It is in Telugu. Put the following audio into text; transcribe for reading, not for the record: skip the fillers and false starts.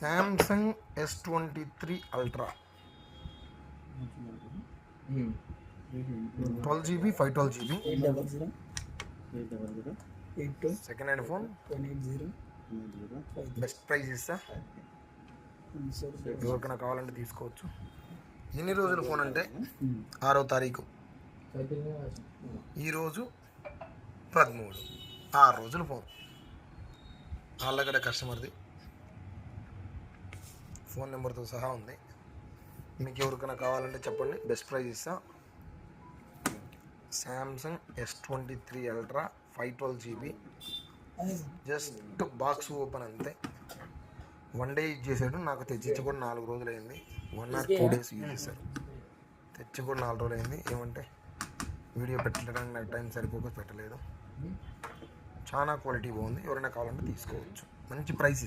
Samsung S23 ultra 12GB 512GB second hand phone. Best price ఇస్తా, ఎవరికైనా కావాలంటే తీసుకోవచ్చు. ఎన్ని రోజుల ఫోన్ అంటే 6వ తారీఖు, ఈరోజు 13, 6 రోజుల ఫోన్. వాళ్ళ దగ్గర కస్టమర్ది ఫోన్ నెంబర్తో సహా ఉంది. మీకు ఎవరికైనా కావాలంటే చెప్పండి, బెస్ట్ ప్రైస్ ఇస్తా. Samsung S23 ultra 512GB, just box open అంతే. 1 డే యూజ్ చేశాడు, నాకు తెచ్చి కూడా 4 రోజులు అయింది. 1 or 2 days యూజ్ చేశారు, తెచ్చి కూడా 4 రోజులు అయింది. ఏమంటే వీడియో పెట్టడానికి నాకు టైం సరిపోక పెట్టలేదు. చాలా క్వాలిటీ బాగుంది, ఎవరైనా కావాలంటే తీసుకోవచ్చు. మంచి ప్రైస్ ఇస్తాను.